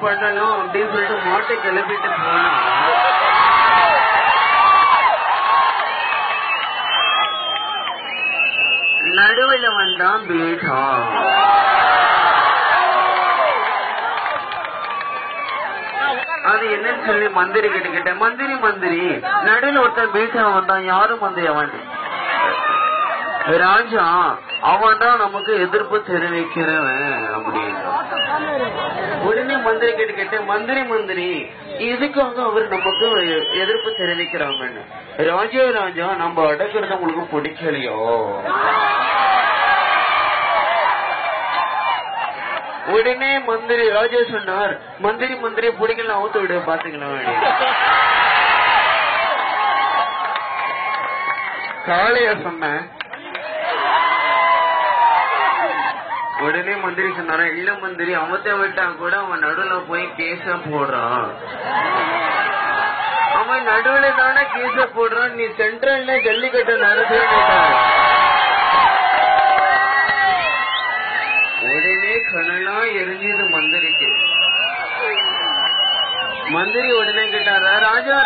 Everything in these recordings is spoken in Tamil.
பண்ணணும் அப்படின்னு சொல்லிட்டு மாட்டை கிளப்பிட்டு போனா நடுவில் வந்தான் பீட்டா. அது என்னன்னு சொல்லி மந்திரி கிட்ட கேட்டேன். மந்திரி நடுவில் ஒருத்தன் பீட்டா வந்தான், யாரும் வந்து அவன் ராஜா, அவன் தான் நமக்கு எதிர்ப்பு தெரிவிக்கிறவன் அப்படின்னு. உடனே மந்திரி கிட்ட கேட்டேன், மந்திரி இதுக்காக அவர் நமக்கு எதிர்ப்பு தெரிவிக்கிறாங்கன்னு. ராஜா நம்ம அடக்கிறது உங்களுக்கு பிடிக்கலையோ? உடனே மந்திரி ராஜா சொன்னார், மந்திரி பிடிக்கலாம், அவுத்து விட பாத்துக்கலாம். காளைய சொன்ன உடனே மந்திரி சொன்னாரா, இல்ல மந்திரி, அவத்த விட்டா கூட அவன் நடுவுல போய் கேஸ போடுறான். அவன் நடுவுல தானே கேஸ போடுறான், நீ சென்ட்ரல்ல ஜல்லிக்கட்டு நடத்த. உடனே கணலா எரிஞ்சது மந்திரிக்கு. மந்திரி உடனே கேட்டாரா, ராஜா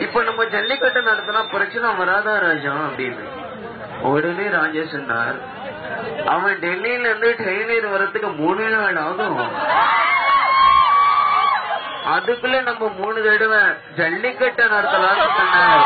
இப்ப நம்ம ஜல்லிக்கட்டு நடத்தினா பிரச்சனை வராதா ராஜா அப்படின்னு. உடனே ராஜா சொன்னார், அவன் டெல்லியில இருந்து ட்ரெயினில் வரத்துக்கு 3 நாள் ஆகும். அதுக்குள்ள நம்ம 3 தடவை ஜல்லிக்கட்டை நடத்தலாம்னு சொன்னார்.